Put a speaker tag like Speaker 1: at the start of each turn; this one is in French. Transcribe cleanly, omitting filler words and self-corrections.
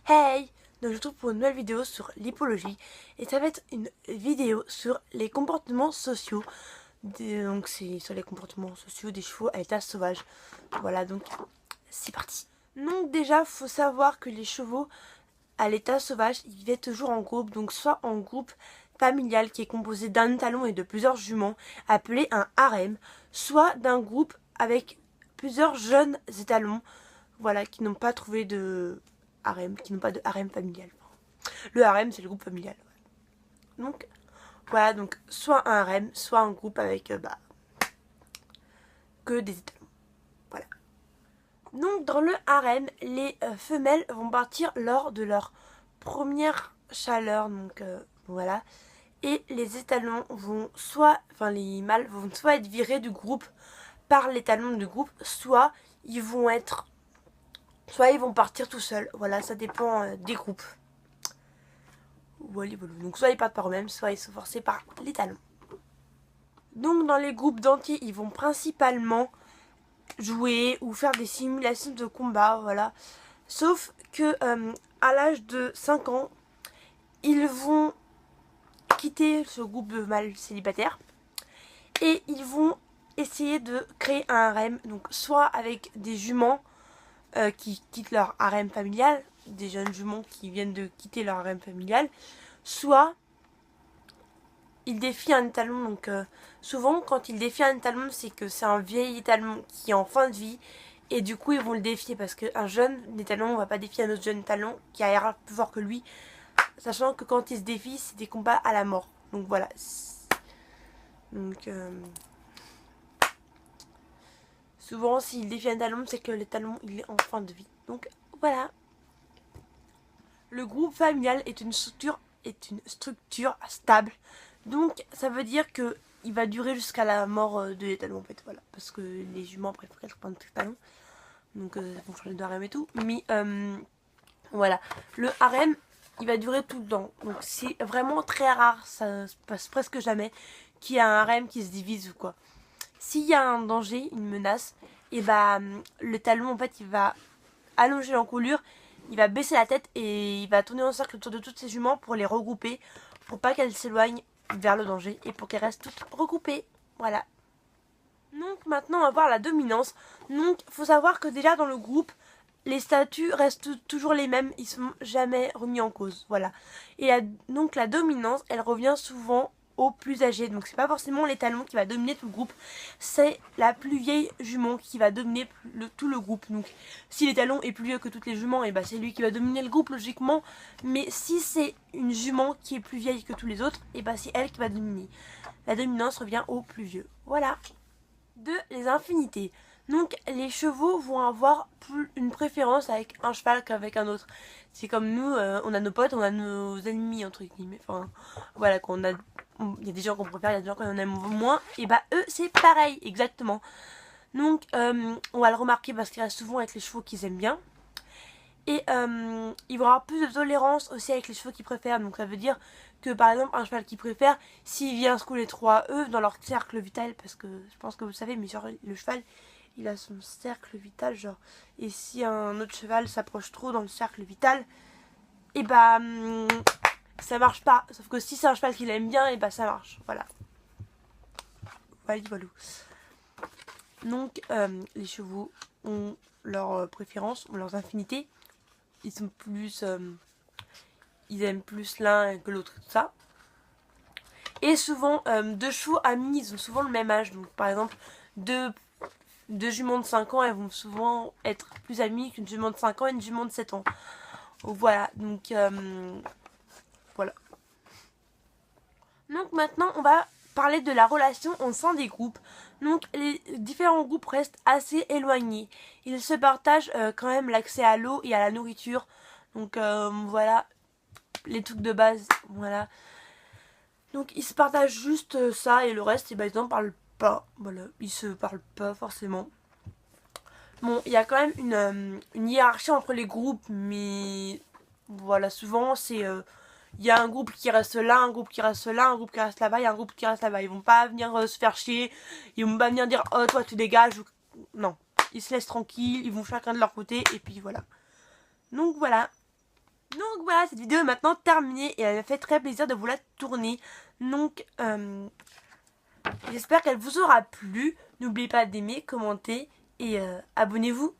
Speaker 1: Hey! Donc je vous retrouve pour une nouvelle vidéo sur l'hippologie et ça va être une vidéo sur les comportements sociaux. Donc c'est sur les comportements sociaux des chevaux à l'état sauvage. Voilà, donc c'est parti. Donc déjà faut savoir que les chevaux à l'état sauvage ils vivaient toujours en groupe, donc soit en groupe familial qui est composé d'un étalon et de plusieurs juments appelé un harem, soit d'un groupe avec plusieurs jeunes étalons, voilà, qui n'ont pas trouvé de harem, qui n'ont pas de harem familial. Le harem c'est le groupe familial. Donc voilà, donc soit un harem, soit un groupe avec que des étalons. Voilà. Donc dans le harem, les femelles vont partir lors de leur première chaleur, donc voilà. Et les étalons vont les mâles vont soit être virés du groupe par l'étalon du groupe, soit ils vont partir tout seuls. Voilà, ça dépend des groupes. Voilà. Donc soit ils partent par eux-mêmes, soit ils sont forcés par l'étalon. Donc dans les groupes d'entiers, ils vont principalement jouer ou faire des simulations de combat, voilà. Sauf que à l'âge de 5 ans, ils vont quitter ce groupe de mâles célibataires et ils vont essayer de créer un harem, donc soit avec des juments qui quittent leur harem familial, des jeunes juments qui viennent de quitter leur harem familial, soit ils défient un étalon. Donc souvent quand ils défient un étalon, c'est que c'est un vieil étalon qui est en fin de vie et du coup ils vont le défier, parce qu'un jeune étalon ne va pas défier un autre jeune étalon qui a plus fort que lui, sachant que quand ils se défient c'est des combats à la mort. Donc voilà. Donc souvent s'il défie un étalon, c'est que l'étalon il est en fin de vie. Donc voilà. Le groupe familial est une structure stable. Donc ça veut dire que il va durer jusqu'à la mort de l'étalon en fait, voilà. Parce que les juments après il faut qu'elles prennent des étalons. Donc ils vont changer de harem et tout. Mais voilà. Le harem il va durer tout le temps. Donc c'est vraiment très rare, ça se passe presque jamais, qu'il y a un harem qui se divise ou quoi. S'il y a un danger, une menace, et l'étalon en fait il va allonger l'encolure, il va baisser la tête et il va tourner en cercle autour de toutes ses juments pour les regrouper, pour pas qu'elles s'éloignent vers le danger et pour qu'elles restent toutes regroupées. Voilà. Donc maintenant on va voir la dominance. Donc faut savoir que déjà dans le groupe, les statuts restent toujours les mêmes, ils sont jamais remis en cause. Voilà. Et donc la dominance, elle revient souvent aux plus âgés. Donc c'est pas forcément l'étalon qui va dominer tout le groupe, c'est la plus vieille jument qui va dominer tout le groupe. Donc si l'étalon est plus vieux que toutes les juments, et c'est lui qui va dominer le groupe logiquement. Mais si c'est une jument qui est plus vieille que tous les autres, et c'est elle qui va dominer. La dominance revient aux plus vieux. Voilà. Les infinités. Donc les chevaux vont avoir une préférence avec un cheval qu'avec un autre. C'est comme nous, on a nos potes, on a nos ennemis entre guillemets. Enfin voilà, il y a des gens qu'on préfère, il y a des gens qu'on aime moins. Et eux c'est pareil, exactement. Donc on va le remarquer parce qu'il reste souvent avec les chevaux qu'ils aiment bien. Et ils vont avoir plus de tolérance aussi avec les chevaux qu'ils préfèrent. Donc ça veut dire que par exemple un cheval qu'ils préfèrent, s'il vient se couler 3 œufs dans leur cercle vital, parce que je pense que vous le savez, mais genre le cheval il a son cercle vital genre, et si un autre cheval s'approche trop dans le cercle vital, et ça marche pas. Sauf que si c'est un cheval qu'il aime bien, et ça marche. Voilà. Voilà. Donc les chevaux ont leurs préférences, ont leurs affinités. Ils sont plus ils aiment plus l'un que l'autre, tout ça. Et souvent deux chevaux amis, ils ont souvent le même âge. Donc par exemple deux juments de 5 ans, elles vont souvent être plus amies qu'une jument de 5 ans et une jument de 7 ans. Voilà, donc voilà. Donc maintenant on va parler de la relation au sein des groupes. Donc les différents groupes restent assez éloignés. Ils se partagent quand même l'accès à l'eau et à la nourriture. Donc voilà, les trucs de base, voilà. Donc ils se partagent juste ça, et le reste, ils n'en parlent pas. Voilà, ils se parlent pas forcément. Bon, il y a quand même une hiérarchie entre les groupes, mais voilà, souvent c'est il y a un groupe qui reste là, un groupe qui reste là, un groupe qui reste là-bas, il y a un groupe qui reste là-bas. Ils vont pas venir se faire chier, ils vont pas venir dire oh toi tu dégages. Non, ils se laissent tranquilles, ils vont chacun de leur côté et puis voilà. Donc voilà. Donc voilà, cette vidéo est maintenant terminée et elle m'a fait très plaisir de vous la tourner. Donc j'espère qu'elle vous aura plu. N'oubliez pas d'aimer, commenter et abonnez-vous.